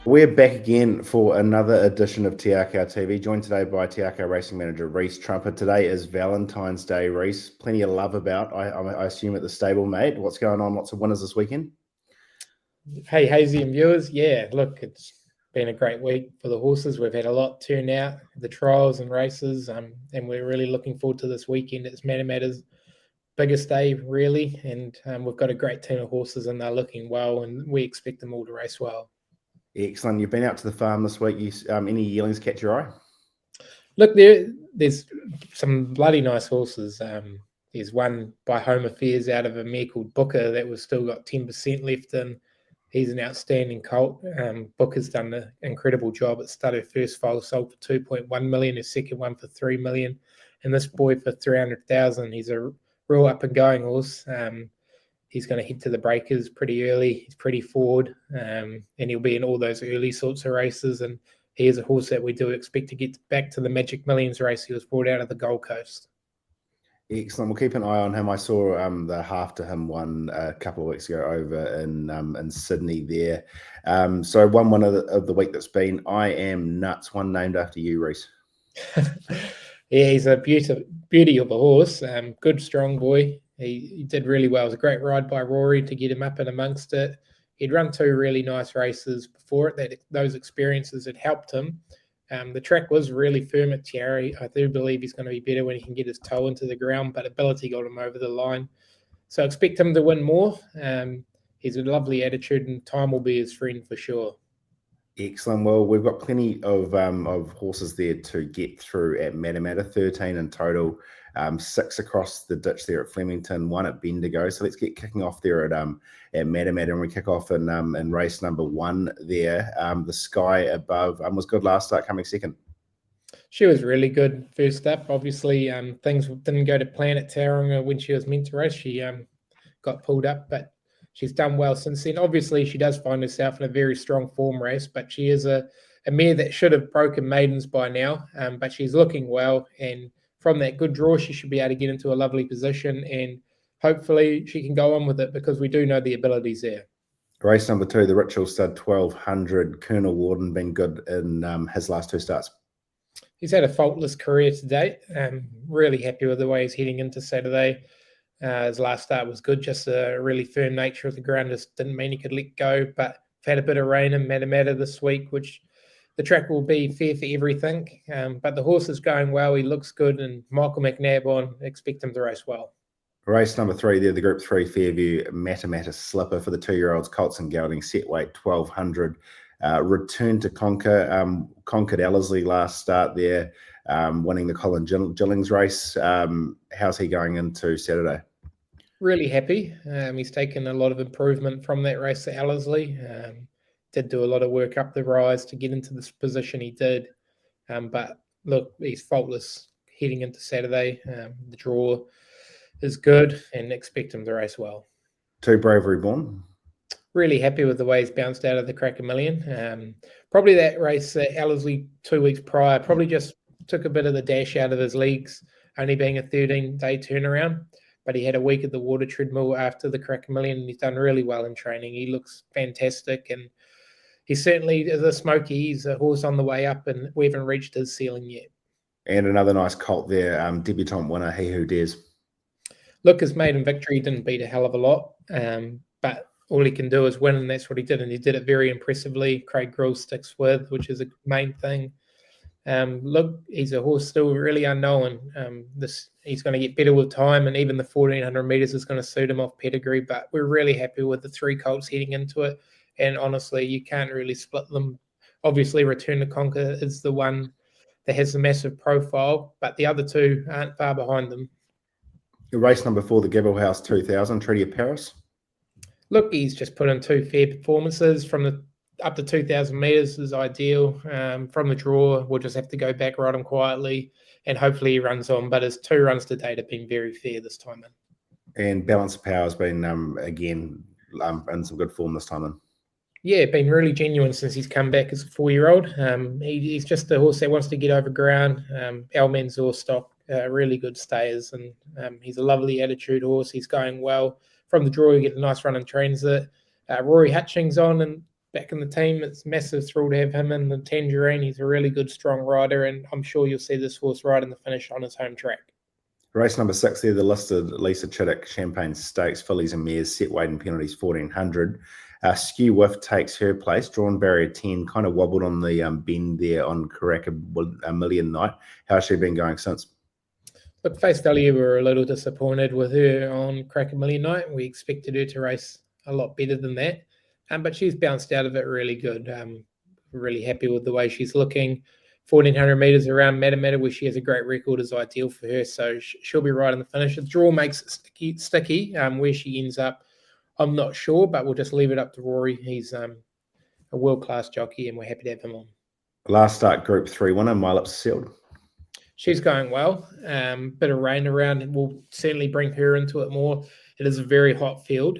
We're back again for another edition of Te Akau TV, joined today by Te Akau Racing Manager Reece Trumpet. Today is Valentine's Day, Reece. Plenty of love about, I assume, at the stable, mate. What's going on? Lots of winners this weekend? Hey, Hazy and viewers. Yeah, look, it's been a great week for the horses. We've had a lot turn out, the trials and races, and we're really looking forward to this weekend. It's Matamata's biggest day, really, and we've got a great team of horses, and they're looking well, and we expect them all to race well. Excellent. You've been out to the farm this week. Any yearlings catch your eye? Look, there's some bloody nice horses. There's one by Home Affairs out of a mare called Booker that was still got 10% left in. He's an outstanding colt. Booker's done an incredible job. It started her first foal, sold for 2.1 million, his second one for 3 million, and this boy for 300,000. He's a real up and going horse. He's going to head to the breakers pretty early. He's pretty forward, and he'll be in all those early sorts of races. And he is a horse that we do expect to get back to the Magic Millions race. He was brought out of the Gold Coast. Excellent. We'll keep an eye on him. I saw the half to him one a couple of weeks ago over in Sydney there. So one winner of the week that's been I Am Nuts, one named after you, Reece. Yeah, he's a beauty of a horse. Good, strong boy. He did really well. It was a great ride by Rory to get him up and amongst it. He'd run two really nice races before it. Those experiences had helped him. The track was really firm at Tiari. I do believe he's going to be better when he can get his toe into the ground, but ability got him over the line. So expect him to win more. He's a lovely attitude, and time will be his friend for sure. Excellent. Well, we've got plenty of horses there to get through at Matamata, 13 in total, 6 across the ditch there at Flemington, 1 at Bendigo. So let's get kicking off there at Matamata, and we kick off in race number 1 there. The Sky Above was good last start, coming second. She was really good first up. Obviously, things didn't go to plan at Tauranga when she was meant to race. She got pulled up, but she's done well since then. Obviously, she does find herself in a very strong form race, but she is a mare that should have broken maidens by now, but she's looking well. And from that good draw, she should be able to get into a lovely position, and hopefully she can go on with it because we do know the abilities there. Race number 2, the Ritual Stud 1200. Colonel Warden been good in his last 2 starts. He's had a faultless career to date. Really happy with the way he's heading into Saturday. His last start was good, just a really firm nature of the ground just didn't mean he could let go, but we've had a bit of rain in Matamata this week, which the track will be fair for everything, but the horse is going well. He looks good, and Michael McNabb on, expect him to race well. Race number 3 there, the Group 3 Fairview Matamata Slipper for the 2-year-olds, Colts and Gelding, set weight 1200. Return to conquer, conquered Ellerslie last start there, winning the Colin Gillings race. How's he going into Saturday? Really happy. He's taken a lot of improvement from that race at Ellerslie. Did do a lot of work up the rise to get into this position he did. But look, he's faultless heading into Saturday. The draw is good, and expect him to race well. 2 Bravery Born. Really happy with the way he's bounced out of the Cracker Million. Probably that race at Ellerslie 2 weeks prior probably just took a bit of the dash out of his legs, only being a 13-day turnaround. But he had a week at the water treadmill after the Cracker Million, and he's done really well in training. He looks fantastic, and he certainly is a smoky. He's a horse on the way up, and we haven't reached his ceiling yet. And another nice colt there, debutant winner, He Who Dares. Look, his maiden victory didn't beat a hell of a lot, but all he can do is win, and that's what he did, and he did it very impressively. Craig Grill sticks with, which is a main thing. Look, he's a horse still really unknown. He's going to get better with time, and even the 1400 meters is going to suit him off pedigree. But we're really happy with the 3 colts heading into it, and honestly, you can't really split them. Obviously, Return to Conquer is the one that has the massive profile, but the other 2 aren't far behind them. Race number 4, the Gavel House 2000, Treaty of Paris. Look, he's just put in 2 fair performances from up to 2,000 meters is ideal. From the draw, we'll just have to go back, ride him quietly, and hopefully he runs on. But his 2 runs to date have been very fair this time in. And Balance of Power has been, again, in some good form this time in. Yeah, been really genuine since he's come back as a 4-year-old. He's just a horse that wants to get over ground. Al Manzour stock, really good stayers, and he's a lovely attitude horse. He's going well. From the draw, you get a nice run in transit. Rory Hutchings on, and back in the team. It's a massive thrill to have him in the Tangerine. He's a really good, strong rider, and I'm sure you'll see this horse ride in the finish on his home track. Race number 6 there, the listed Lisa Chittick Champagne Stakes, fillies and mares, set weight and penalties 1400. Skew Whiff takes her place. Drawn barrier 10, kind of wobbled on the bend there on Karaka a Million Night. How's she been going since? Look, face value, we were a little disappointed with her on Crack a Million Night. We expected her to race a lot better than that, but she's bounced out of it really good. Really happy with the way she's looking. 1400 metres around Matamata, where she has a great record, is ideal for her, so she'll be right in the finish. The draw makes it sticky. Where she ends up, I'm not sure, but we'll just leave it up to Rory. He's a world-class jockey, and we're happy to have him on. Last start, Group 3 winner, My Lips Sealed. She's going well. Bit of rain around will certainly bring her into it more. It is a very hot field,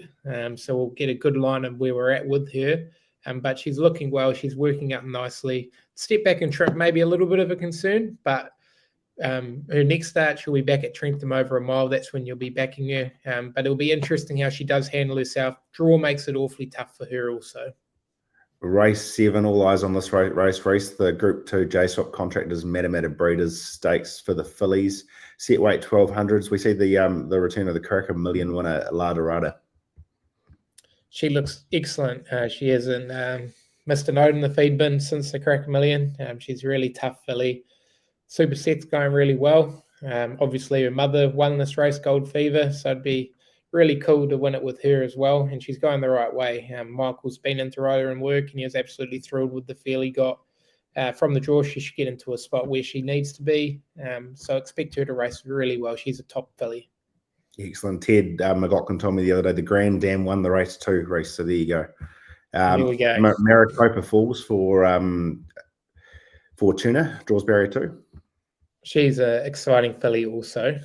so we'll get a good line of where we're at with her. But she's looking well. She's working up nicely. Step back and trip maybe a little bit of a concern, but her next start, she'll be back at Trentham over a mile. That's when you'll be backing her. But it'll be interesting how she does handle herself. Draw makes it awfully tough for her also. Race 7, all eyes on this race. The Group 2 JSWAP Contractors Matamata Breeders Stakes for the fillies. Set weight 1200s. We see the return of the Karaka Million winner, La Dorada. She looks excellent. She hasn't missed a note in the feed bin since the Karaka Million. She's a really tough filly. Superset's going really well. Obviously, her mother won this race, Gold Fever, so it'd be really cool to win it with her as well, and she's going the right way. Michael's been into rider and work, and he was absolutely thrilled with the feel he got from the draw. She should get into a spot where she needs to be, so expect her to race really well. She's a top filly. Excellent. Ted McLaughlin told me the other day the Grand Dam won the race 2 race, so there you go. There we go. Maricopa Falls for Tuna, draws barrier 2. She's an exciting filly also.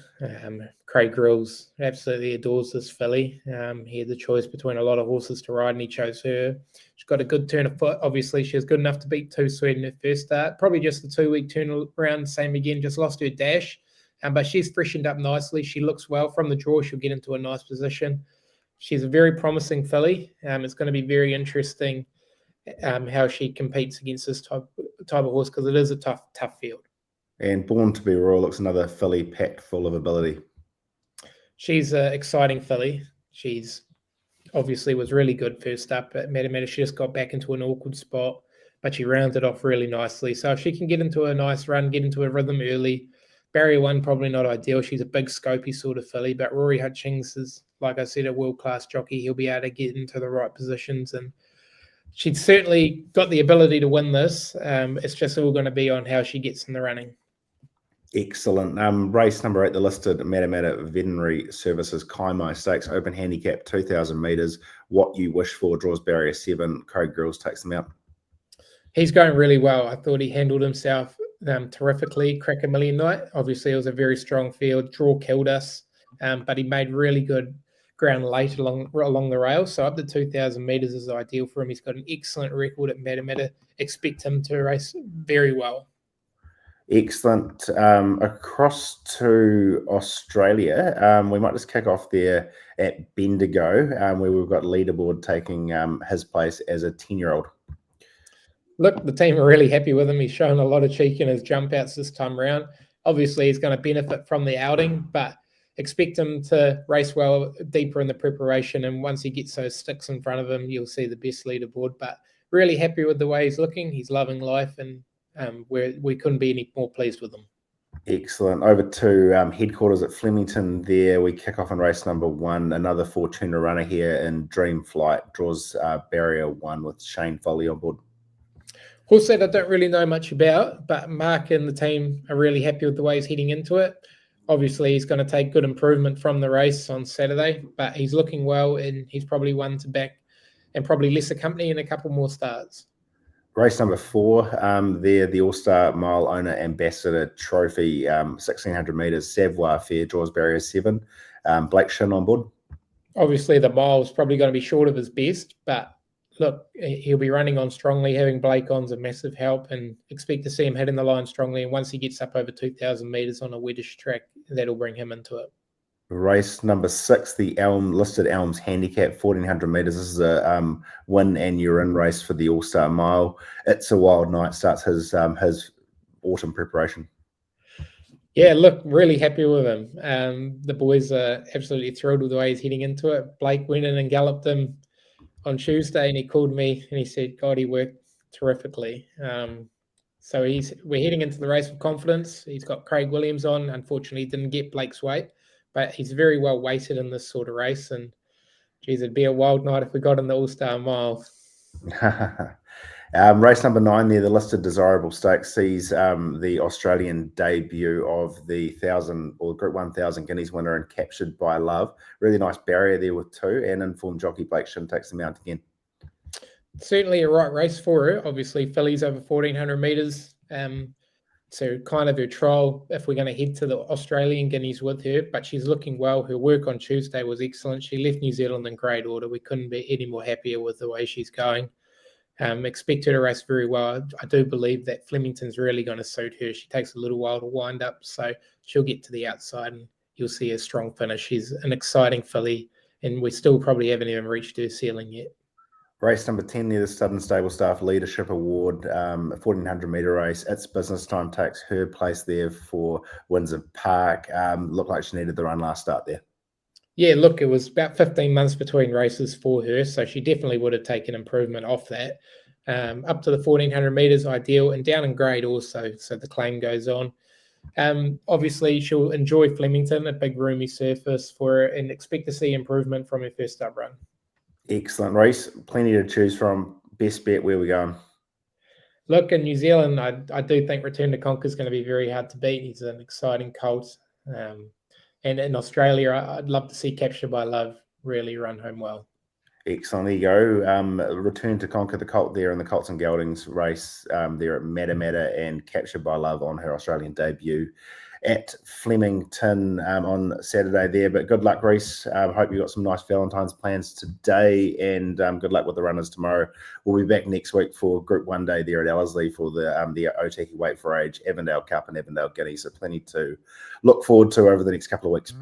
Craig Grills absolutely adores this filly. He had the choice between a lot of horses to ride, and he chose her. She's got a good turn of foot. Obviously, she was good enough to beat Too Sweet in her first start. Probably just the 2-week turnaround, same again, just lost her dash. But she's freshened up nicely. She looks well. From the draw, she'll get into a nice position. She's a very promising filly. It's going to be very interesting how she competes against this type of horse, because it is a tough field. And Born to be Royal looks another filly packed full of ability. She's an exciting filly. She's obviously was really good first up at Matamata. She just got back into an awkward spot, but she rounded off really nicely. So if she can get into a nice run, get into a rhythm early, barrier 1 probably not ideal. She's a big scopy sort of filly, but Rory Hutchings is, like I said, a world-class jockey. He'll be able to get into the right positions, and she's certainly got the ability to win this. It's just all going to be on how she gets in the running. Excellent. Race number 8, the listed Matamata Veterinary Services Kaimai Stakes, open handicap, 2,000 metres. What You Wish For, draws barrier 7. Craig Grills takes them out. He's going really well. I thought he handled himself terrifically. Crack a Million Night. Obviously, it was a very strong field. Draw killed us, but he made really good ground late along the rail. So up to 2,000 metres is ideal for him. He's got an excellent record at Matamata. Expect him to race very well. Excellent. Across to Australia, we might just kick off there at Bendigo, where we've got Leaderboard taking his place as a 10-year-old. Look, the team are really happy with him. He's shown a lot of cheek in his jump outs this time around. Obviously, he's going to benefit from the outing, but expect him to race well deeper in the preparation. And once he gets those sticks in front of him, you'll see the best Leaderboard. But really happy with the way he's looking. He's loving life, and we couldn't be any more pleased with him. Excellent. Over to headquarters at Flemington there. We kick off in race number 1. Another Fortuna runner here in Dream Flight. Draws barrier 1 with Shane Foley on board. Horse that I don't really know much about, but Mark and the team are really happy with the way he's heading into it. Obviously, he's going to take good improvement from the race on Saturday, but he's looking well, and he's probably one to back and probably lesser company in a couple more starts. Race number 4, there, the All-Star Mile Owner Ambassador Trophy, 1,600 metres, Savoir Fair, draws barrier 7. Blake Shin on board. Obviously, the mile's probably going to be short of his best, but look, he'll be running on strongly. Having Blake on's a massive help, and expect to see him hitting the line strongly. And once he gets up over 2,000 metres on a wettish track, that'll bring him into it. Race number 6, the listed Elms handicap, 1400 meters. This is a win and you're in race for the All-Star Mile. It's a Wild Night starts his autumn preparation. Yeah, look, really happy with him. The boys are absolutely thrilled with the way he's heading into it. Blake went in and galloped him on Tuesday, and he called me and he said, "God, he worked terrifically." So we're heading into the race with confidence. He's got Craig Williams on. Unfortunately, he didn't get Blake's weight, but he's very well weighted in this sort of race. And geez, it'd be a wild night if we got in the All-Star Mile. Race number 9 there, the listed Desirable Stakes, sees the Australian debut of the 1,000 or Group 1000 Guineas winner and Captured by Love. Really nice barrier there with 2, and informed jockey Blake Shin takes the mount again. Certainly a right race for her. Obviously, fillies over 1,400 meters. So kind of her trial if we're going to head to the Australian Guineas with her, but she's looking well. Her work on Tuesday was excellent. She left New Zealand in great order. We couldn't be any more happier with the way she's going. Expect her to race very well. I do believe that Flemington's really going to suit her. She takes a little while to wind up, so she'll get to the outside and you'll see a strong finish. She's an exciting filly, and we still probably haven't even reached her ceiling yet. Race number 10 there, the Southern Stable Staff Leadership Award, 1,400 meter race. It's Business Time takes her place there for Windsor Park. Looked like she needed the run last start there. Yeah, look, it was about 15 months between races for her, so she definitely would have taken improvement off that. Up to the 1,400 meters, ideal, and down in grade also, so the claim goes on. Obviously, she'll enjoy Flemington, a big roomy surface for her, and expect to see improvement from her first up run. Excellent race, plenty to choose from. Best bet, where we going? Look, in New Zealand, I do think Return to Conquer is going to be very hard to beat. He's an exciting colt. And in Australia, I'd love to see Captured by Love really run home well. Excellent. There you go. Return to Conquer the colt there in the Colts and Geldings race there at Matamata, and Captured by Love on her Australian debut at Flemington on Saturday there. But good luck, Reese. Hope you got some nice Valentine's plans today, and good luck with the runners tomorrow. We'll be back next week for Group 1 day there at Ellerslie for the Otaki Weight for Age, Avondale Cup and Avondale Guineas. So plenty to look forward to over the next couple of weeks.